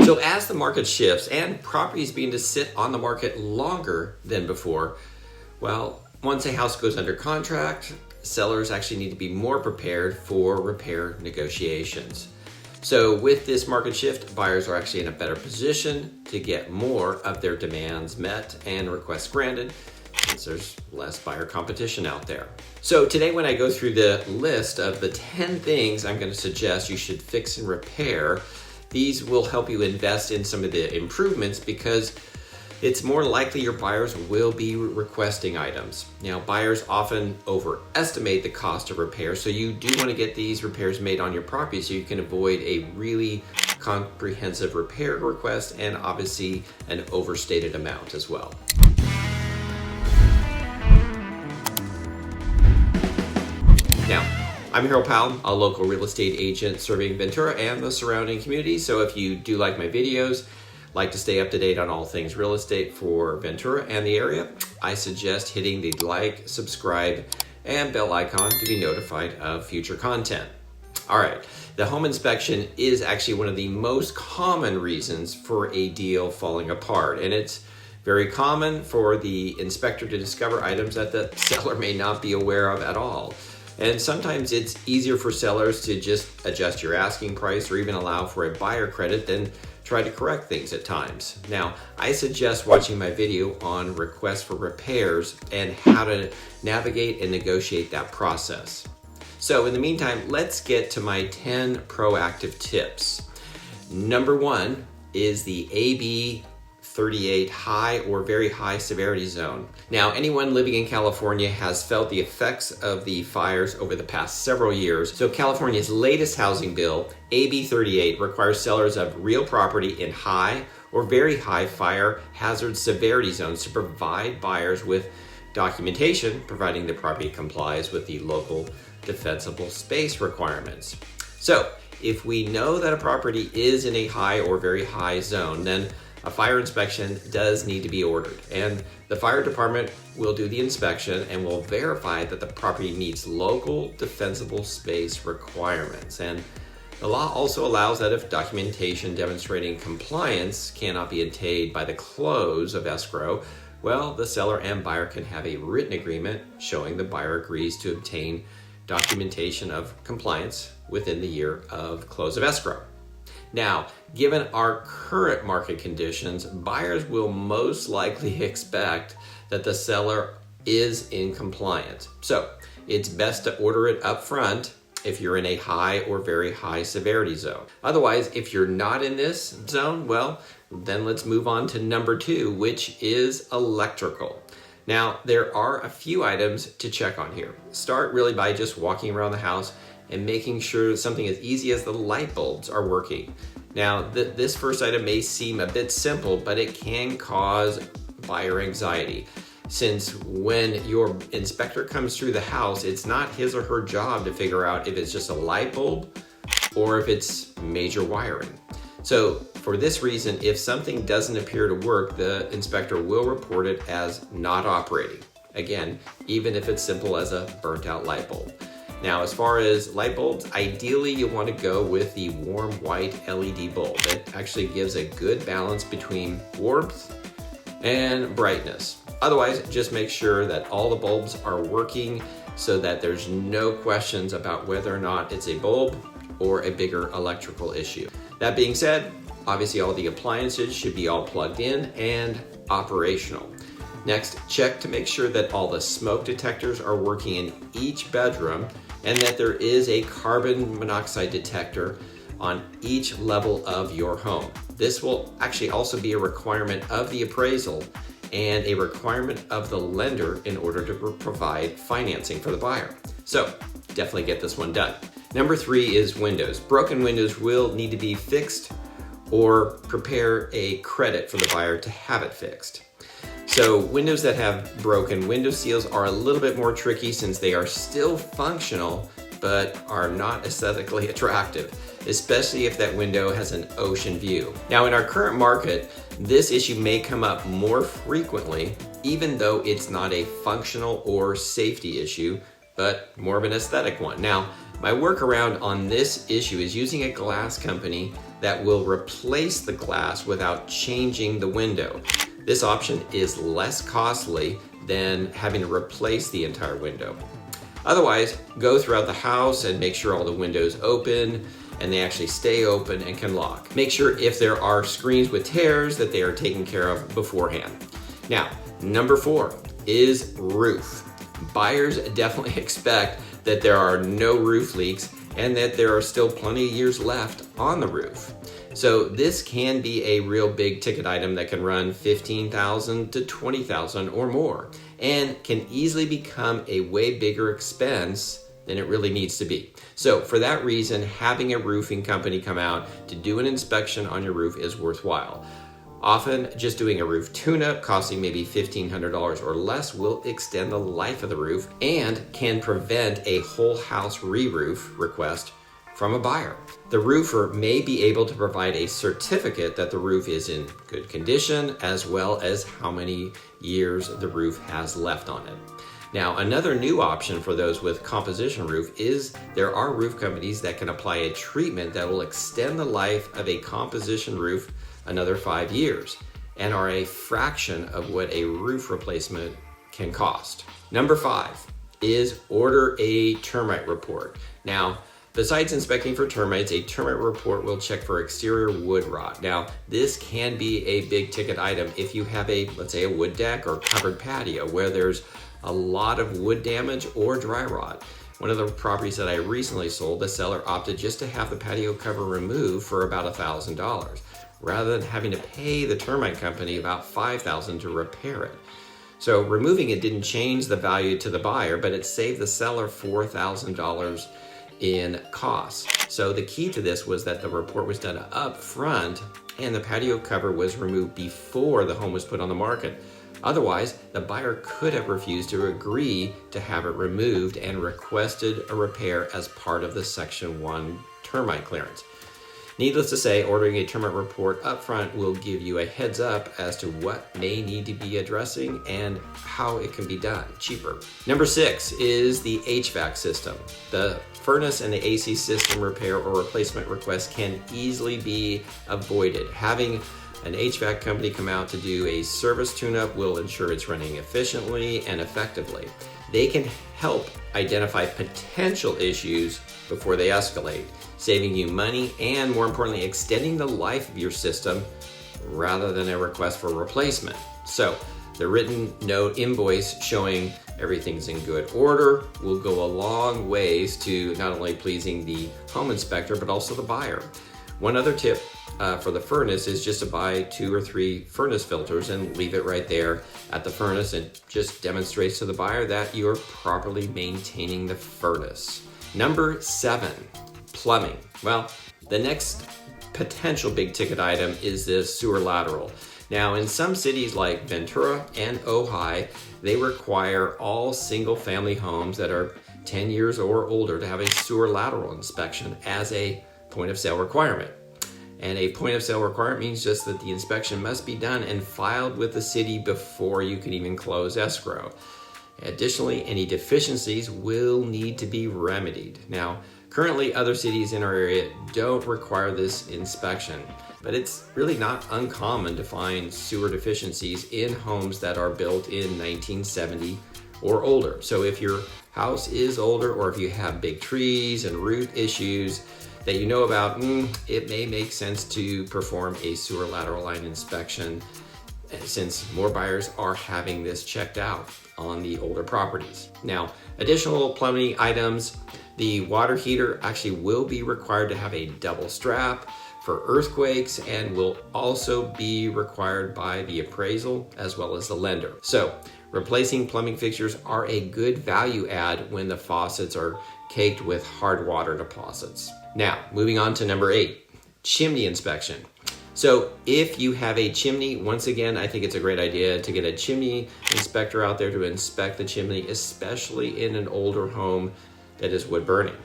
So as the market shifts and properties begin to sit on the market longer than before, well, once a house goes under contract, sellers actually need to be more prepared for repair negotiations. So with this market shift, buyers are actually in a better position to get more of their demands met and requests granted, since there's less buyer competition out there. So today when I go through the list of the 10 things I'm going to suggest you should fix and repair, these will help you invest in some of the improvements because it's more likely your buyers will be requesting items. Now, buyers often overestimate the cost of repair, so you do want to get these repairs made on your property so you can avoid a really comprehensive repair request and obviously an overstated amount as well. Now, I'm Harold Powell, a local real estate agent serving Ventura and the surrounding community. So if you do like my videos, like to stay up to date on all things real estate for Ventura and the area, I suggest hitting the like, subscribe, and bell icon to be notified of future content. All right, the home inspection is actually one of the most common reasons for a deal falling apart, and it's very common for the inspector to discover items that the seller may not be aware of at all. And sometimes it's easier for sellers to just adjust your asking price or even allow for a buyer credit than try to correct things at times. Now, I suggest watching my video on requests for repairs and how to navigate and negotiate that process. So in the meantime, let's get to my 10 proactive tips. Number 1 is the AB 38 high or very high severity zone. Now, anyone living in California has felt the effects of the fires over the past several years. So California's latest housing bill, AB 38, requires sellers of real property in high or very high fire hazard severity zones to provide buyers with documentation providing the property complies with the local defensible space requirements. So if we know that a property is in a high or very high zone, then a fire inspection does need to be ordered, and the fire department will do the inspection and will verify that the property meets local defensible space requirements. And the law also allows that if documentation demonstrating compliance cannot be obtained by the close of escrow, well, the seller and buyer can have a written agreement showing the buyer agrees to obtain documentation of compliance within the year of close of escrow. Now, given our current market conditions, buyers will most likely expect that the seller is in compliance. So it's best to order it up front if you're in a high or very high severity zone. Otherwise, if you're not in this zone, well, then let's move on to number 2, which is electrical. Now, there are a few items to check on here. Start really by just walking around the house and making sure something as easy as the light bulbs are working. Now, this first item may seem a bit simple, but it can cause buyer anxiety, since when your inspector comes through the house, it's not his or her job to figure out if it's just a light bulb or if it's major wiring. So for this reason, if something doesn't appear to work, the inspector will report it as not operating. Again, even if it's simple as a burnt out light bulb. Now, as far as light bulbs, ideally you want to go with the warm white LED bulb. It actually gives a good balance between warmth and brightness. Otherwise, just make sure that all the bulbs are working so that there's no questions about whether or not it's a bulb or a bigger electrical issue. That being said, obviously all the appliances should be all plugged in and operational. Next, check to make sure that all the smoke detectors are working in each bedroom and that there is a carbon monoxide detector on each level of your home. This will actually also be a requirement of the appraisal and a requirement of the lender in order to provide financing for the buyer. So definitely get this one done. Number 3 is windows. Broken windows will need to be fixed or prepare a credit for the buyer to have it fixed. So windows that have broken window seals are a little bit more tricky since they are still functional but are not aesthetically attractive, especially if that window has an ocean view. Now, in our current market, this issue may come up more frequently, even though it's not a functional or safety issue, but more of an aesthetic one. Now, my workaround on this issue is using a glass company that will replace the glass without changing the window. This option is less costly than having to replace the entire window. Otherwise, go throughout the house and make sure all the windows open and they actually stay open and can lock. Make sure if there are screens with tears that they are taken care of beforehand. Now, number 4 is roof. Buyers definitely expect that there are no roof leaks and that there are still plenty of years left on the roof. So this can be a real big ticket item that can run $15,000 to $20,000 or more and can easily become a way bigger expense than it really needs to be. So for that reason, having a roofing company come out to do an inspection on your roof is worthwhile. Often just doing a roof tune-up costing maybe $1,500 or less will extend the life of the roof and can prevent a whole house re-roof request from a buyer. The roofer may be able to provide a certificate that the roof is in good condition, as well as how many years the roof has left on it. Now, another new option for those with composition roof is there are roof companies that can apply a treatment that will extend the life of a composition roof another 5 years and are a fraction of what a roof replacement can cost. Number 5 is order a termite report. Now, besides inspecting for termites, a termite report will check for exterior wood rot. Now, this can be a big ticket item if you have let's say a wood deck or covered patio where there's a lot of wood damage or dry rot. One of the properties that I recently sold, the seller opted just to have the patio cover removed for about $1,000, rather than having to pay the termite company about $5,000 to repair it. So removing it didn't change the value to the buyer, but it saved the seller $4,000 in costs. So the key to this was that the report was done up front and the patio cover was removed before the home was put on the market. Otherwise, the buyer could have refused to agree to have it removed and requested a repair as part of the Section 1 termite clearance. Needless to say, ordering a termite report up front will give you a heads up as to what may need to be addressing and how it can be done cheaper. Number 6 is the HVAC system. The furnace and the AC system repair or replacement request can easily be avoided. Having an HVAC company come out to do a service tune-up will ensure it's running efficiently and effectively. They can help identify potential issues before they escalate, saving you money and, more importantly, extending the life of your system rather than a request for replacement. So the written note invoice showing everything's in good order will go a long ways to not only pleasing the home inspector, but also the buyer. One other tip for the furnace is just to buy 2 or 3 furnace filters and leave it right there at the furnace, and just demonstrates to the buyer that you're properly maintaining the furnace. Number 7, plumbing. Well, the next potential big ticket item is this sewer lateral. Now, in some cities like Ventura and Ojai, they require all single family homes that are 10 years or older to have a sewer lateral inspection as a point of sale requirement. And a point of sale requirement means just that the inspection must be done and filed with the city before you can even close escrow. Additionally, any deficiencies will need to be remedied. Now, currently other cities in our area don't require this inspection, but it's really not uncommon to find sewer deficiencies in homes that are built in 1970 or older. So if your house is older, or if you have big trees and root issues that you know about, it may make sense to perform a sewer lateral line inspection, since more buyers are having this checked out on the older properties. Now, additional plumbing items, the water heater actually will be required to have a double strap for earthquakes and will also be required by the appraisal as well as the lender. So replacing plumbing fixtures are a good value add when the faucets are caked with hard water deposits. Now, moving on to number 8, chimney inspection. So if you have a chimney, once again, I think it's a great idea to get a chimney inspector out there to inspect the chimney, especially in an older home that is wood burning.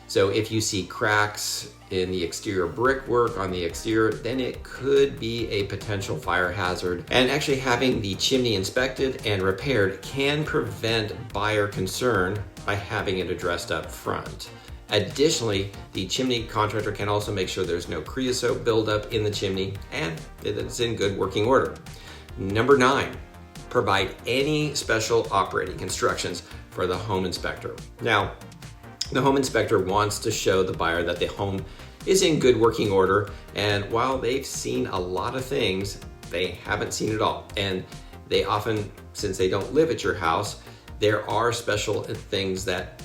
So if you see cracks in the exterior brickwork on the exterior, then it could be a potential fire hazard. And actually having the chimney inspected and repaired can prevent buyer concern by having it addressed up front. Additionally, the chimney contractor can also make sure there's no creosote buildup in the chimney and that it's in good working order. Number 9, provide any special operating instructions for the home inspector. Now, the home inspector wants to show the buyer that the home is in good working order, and while they've seen a lot of things, they haven't seen it all. And they often, since they don't live at your house, there are special things that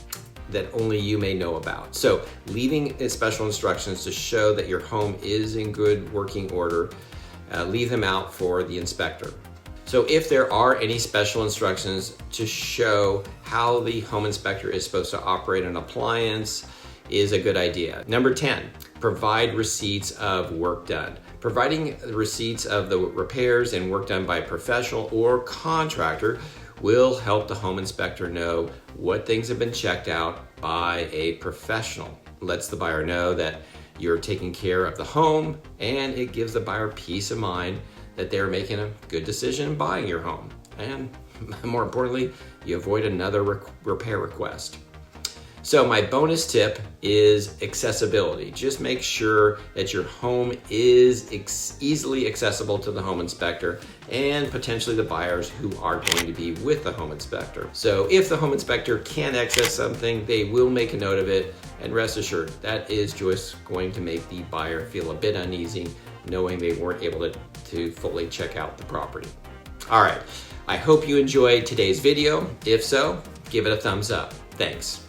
only you may know about. So leaving special instructions to show that your home is in good working order, leave them out for the inspector. So if there are any special instructions to show how the home inspector is supposed to operate an appliance is a good idea. Number 10, provide receipts of work done. Providing receipts of the repairs and work done by a professional or contractor will help the home inspector know what things have been checked out by a professional. Lets the buyer know that you're taking care of the home, and it gives the buyer peace of mind that they're making a good decision in buying your home. And more importantly, you avoid another repair request. So my bonus tip is accessibility. Just make sure that your home is easily accessible to the home inspector and potentially the buyers who are going to be with the home inspector. So if the home inspector can access something, they will make a note of it, and rest assured, that is just going to make the buyer feel a bit uneasy knowing they weren't able to fully check out the property. All right, I hope you enjoyed today's video. If so, give it a thumbs up. Thanks.